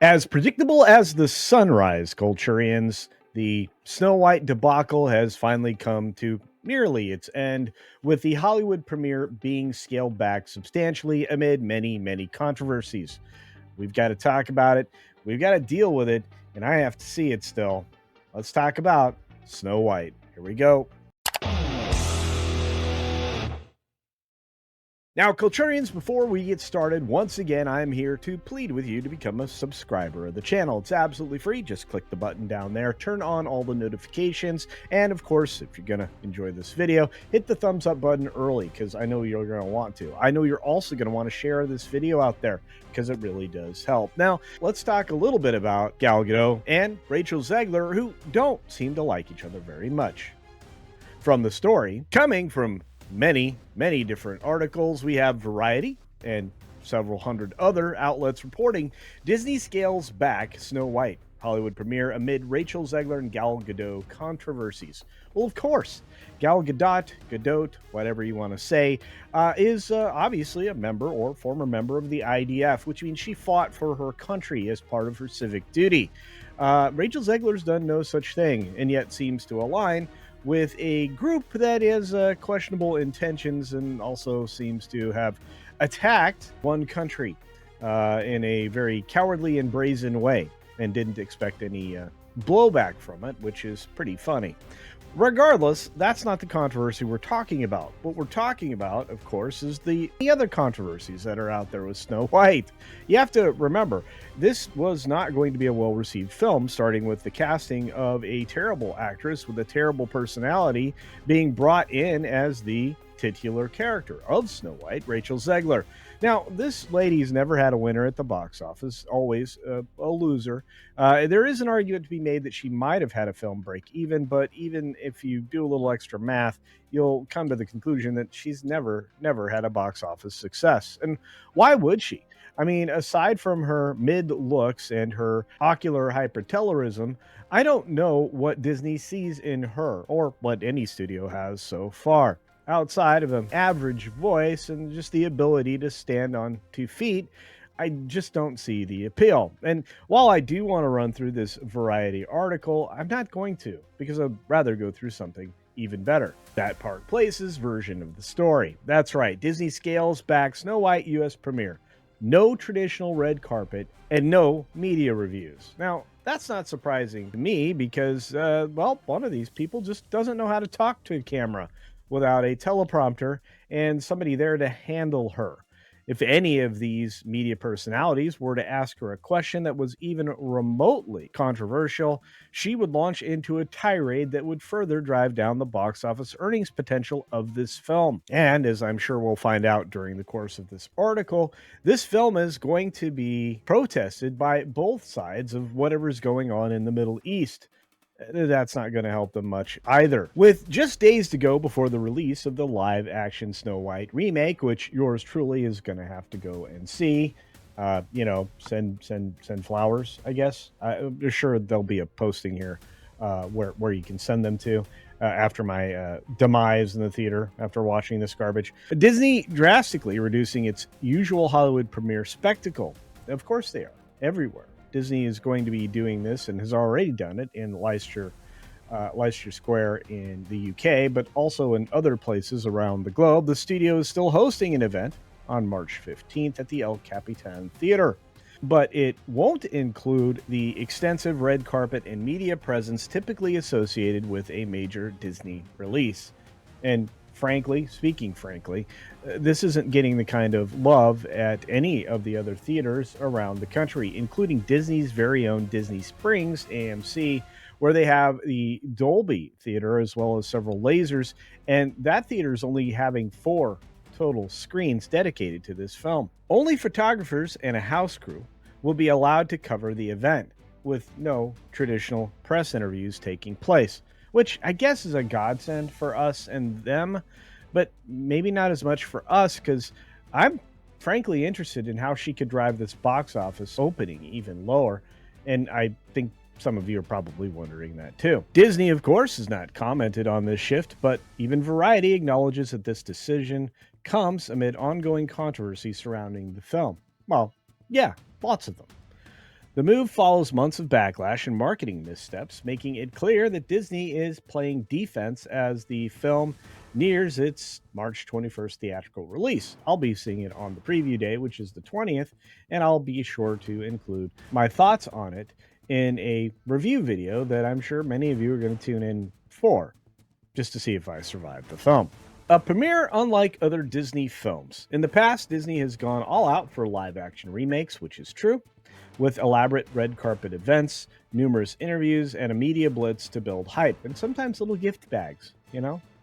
As predictable as the sunrise, Culturians, the Snow White debacle has finally come to nearly its end, with the Hollywood premiere being scaled back substantially amid many, many controversies. We've got to talk about it, we've got to deal with it, and I have to see it still. Let's talk about Snow White. Here we go. Now, Culturians, before we get started, once again, I'm here to plead with you to become a subscriber of the channel. It's absolutely free. Just click the button down there, turn on all the notifications, and of course, if you're going to enjoy this video, hit the thumbs up button early, because I know you're going to want to. I know you're also going to want to share this video out there, because it really does help. Now, let's talk a little bit about Gal Gadot and Rachel Zegler, who don't seem to like each other very much. From the story, coming from many different articles, we have Variety and several hundred other outlets reporting Disney scales back Snow White Hollywood premiere amid Rachel Zegler and Gal Gadot controversies. Well, of course, Gal Gadot, whatever you want to say, is obviously a member or former member of the IDF, which means she fought for her country as part of her civic duty. Rachel Zegler's done no such thing, and yet seems to align with a group that has questionable intentions and also seems to have attacked one country in a very cowardly and brazen way, and didn't expect any blowback from it, which is pretty funny. Regardless, that's not the controversy we're talking about. What we're talking about, of course, is the other controversies that are out there with Snow White. You have to remember, this was not going to be a well-received film, starting with the casting of a terrible actress with a terrible personality being brought in as the titular character of Snow White, Rachel Zegler. Now, this lady's never had a winner at the box office, always a loser. There is an argument to be made that she might have had a film break even, but even if you do a little extra math, you'll come to the conclusion that she's never had a box office success. And why would she? I mean, aside from her mid looks and her ocular hypertelorism, I don't know what Disney sees in her, or what any studio has so far. Outside of an average voice and just the ability to stand on 2 feet, I just don't see the appeal. And while I do want to run through this Variety article, I'm not going to, because I'd rather go through something even better. That Park Place's version of the story. That's right, Disney scales back Snow White US premiere. No traditional red carpet and no media reviews. Now, that's not surprising to me because, well, one of these people just doesn't know how to talk to a camera without a teleprompter and somebody there to handle her. If any of these media personalities were to ask her a question that was even remotely controversial, she would launch into a tirade that would further drive down the box office earnings potential of this film. And as I'm sure we'll find out during the course of this article, this film is going to be protested by both sides of whatever's going on in the Middle East. That's not going to help them much either. With just days to go before the release of the live-action Snow White remake, which yours truly is going to have to go and see, send flowers, I guess. I'm sure there'll be a posting here where you can send them to after my demise in the theater after watching this garbage. Disney drastically reducing its usual Hollywood premiere spectacle. Of course they are, everywhere. Disney is going to be doing this and has already done it in Leicester Square in the UK, but also in other places around the globe. The studio is still hosting an event on March 15th at the El Capitan Theater, but it won't include the extensive red carpet and media presence typically associated with a major Disney release. And speaking frankly, this isn't getting the kind of love at any of the other theaters around the country, including Disney's very own Disney Springs AMC, where they have the Dolby Theater as well as several lasers, and that theater is only having 4 total screens dedicated to this film. Only photographers and a house crew will be allowed to cover the event, with no traditional press interviews taking place, which I guess is a godsend for us and them, but maybe not as much for us, because I'm frankly interested in how she could drive this box office opening even lower, and I think some of you are probably wondering that too. Disney, of course, has not commented on this shift, but even Variety acknowledges that this decision comes amid ongoing controversy surrounding the film. Well, yeah, lots of them. The move follows months of backlash and marketing missteps, making it clear that Disney is playing defense as the film nears its March 21st theatrical release. I'll be seeing it on the preview day, which is the 20th, and I'll be sure to include my thoughts on it in a review video that I'm sure many of you are going to tune in for, just to see if I survived the film. A premiere unlike other Disney films. In the past, Disney has gone all out for live-action remakes, which is true, with elaborate red carpet events, numerous interviews, and a media blitz to build hype, and sometimes little gift bags,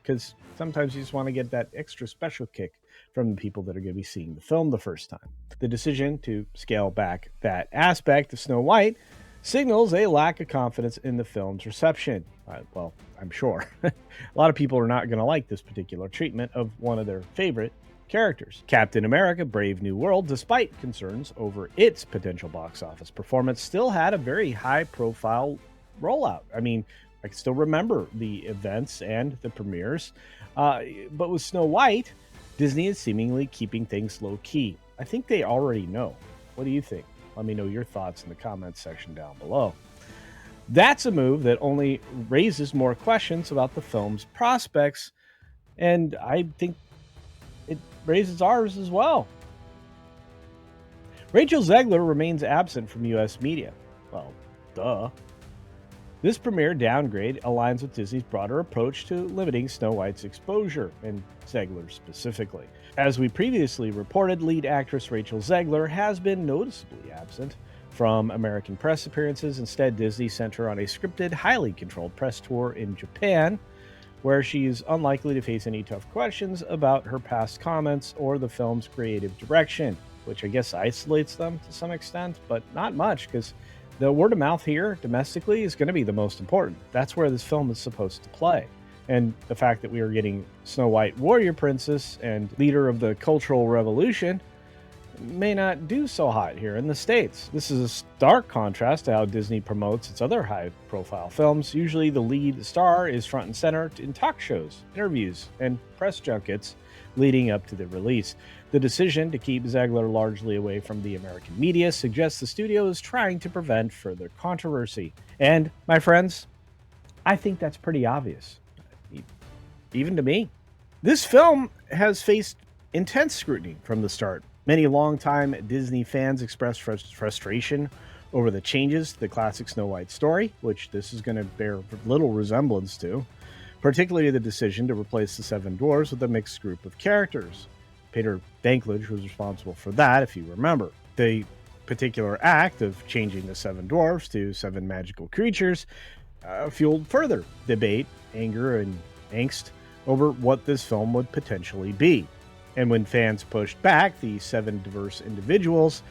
because sometimes you just want to get that extra special kick from the people that are going to be seeing the film the first time. The decision to scale back that aspect of Snow White signals a lack of confidence in the film's reception. Well, I'm sure. A lot of people are not going to like this particular treatment of one of their favorite characters. Captain America Brave New World, despite concerns over its potential box office performance, still had a very high-profile rollout. I mean, I can still remember the events and the premieres. But with Snow White, Disney is seemingly keeping things low-key. I think they already know. What do you think? Let me know your thoughts in the comments section down below. That's a move that only raises more questions about the film's prospects, and I think it raises ours as well. Rachel Zegler remains absent from U.S. media. Well, duh. This premiere downgrade aligns with Disney's broader approach to limiting Snow White's exposure, and Zegler specifically. As we previously reported, lead actress Rachel Zegler has been noticeably absent from American press appearances. Instead, Disney sent her on a scripted, highly controlled press tour in Japan, where she is unlikely to face any tough questions about her past comments or the film's creative direction, which I guess isolates them to some extent, but not much, because the word of mouth here domestically is going to be the most important. That's where this film is supposed to play. And the fact that we are getting Snow White warrior princess and leader of the Cultural Revolution may not do so hot here in the States. This is a stark contrast to how Disney promotes its other high-profile films. Usually the lead star is front and center in talk shows, interviews, and press junkets leading up to the release. The decision to keep Zegler largely away from the American media suggests the studio is trying to prevent further controversy. And, my friends, I think that's pretty obvious, even to me. This film has faced intense scrutiny from the start. Many longtime Disney fans expressed frustration over the changes to the classic Snow White story, which this is going to bear little resemblance to, particularly the decision to replace the Seven Dwarfs with a mixed group of characters. Peter Dinklage was responsible for that, if you remember. The particular act of changing the Seven Dwarfs to seven magical creatures fueled further debate, anger, and angst over what this film would potentially be. And when fans pushed back the seven diverse individuals,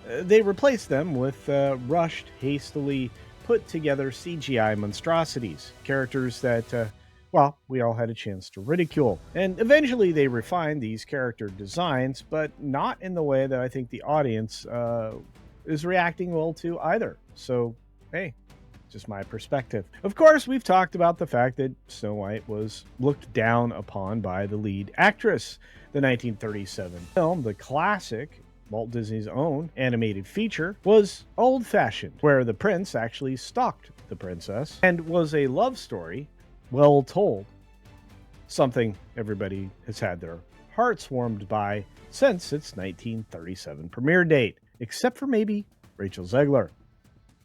they replaced them with rushed, hastily put together CGI monstrosities, characters that, we all had a chance to ridicule. And eventually they refined these character designs, but not in the way that I think the audience is reacting well to either. So, hey, just my perspective. Of course, we've talked about the fact that Snow White was looked down upon by the lead actress. The 1937 film, the classic Walt Disney's own animated feature, was old-fashioned, where the prince actually stalked the princess and was a love story well told. Something everybody has had their hearts warmed by since its 1937 premiere date, except for maybe Rachel Zegler.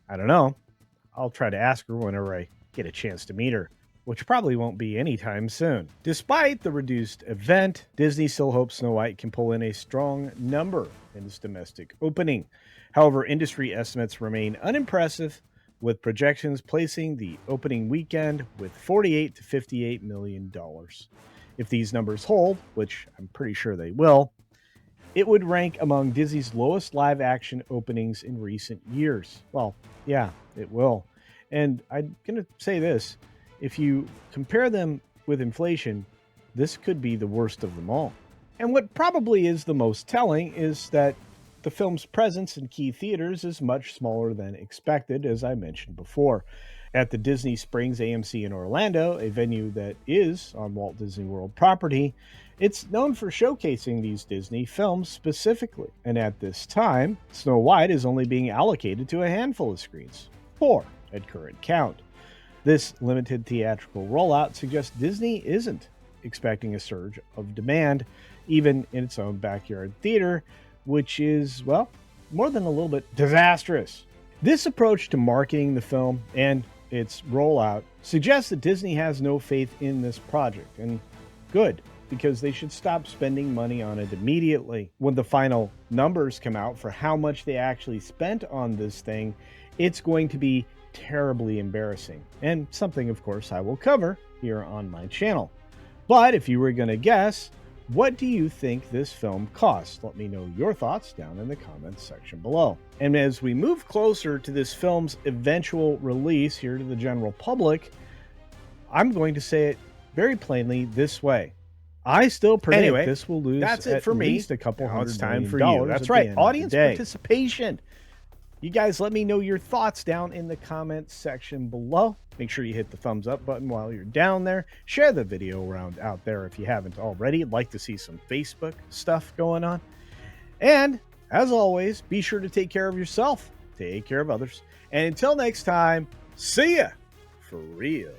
I don't know. I'll try to ask her whenever I get a chance to meet her, which probably won't be anytime soon. Despite the reduced event, Disney still hopes Snow White can pull in a strong number in its domestic opening. However, industry estimates remain unimpressive, with projections placing the opening weekend with $48 to $58 million. If these numbers hold, which I'm pretty sure they will, it would rank among Disney's lowest live-action openings in recent years. Well, yeah, it will. And I'm going to say this. If you compare them with inflation, this could be the worst of them all. And what probably is the most telling is that the film's presence in key theaters is much smaller than expected, as I mentioned before. At the Disney Springs AMC in Orlando, a venue that is on Walt Disney World property, it's known for showcasing these Disney films specifically. And at this time, Snow White is only being allocated to a handful of screens, 4 at current count. This limited theatrical rollout suggests Disney isn't expecting a surge of demand, even in its own backyard theater, which is, well, more than a little bit disastrous. This approach to marketing the film and its rollout suggests that Disney has no faith in this project, and good, because they should stop spending money on it immediately. When the final numbers come out for how much they actually spent on this thing, it's going to be terribly embarrassing, and something, of course, I will cover here on my channel. But if you were going to guess, what do you think this film cost? Let me know your thoughts down in the comments section below. And as we move closer to this film's eventual release here to the general public, I'm going to say it very plainly this way. I still predict this will lose that's it for me. At least a couple $100 million. That's right. Audience participation. You guys let me know your thoughts down in the comments section below. Make sure you hit the thumbs up button while you're down there. Share the video around out there if you haven't already. I'd like to see some Facebook stuff going on. And as always, be sure to take care of yourself, take care of others. And until next time, see ya for real.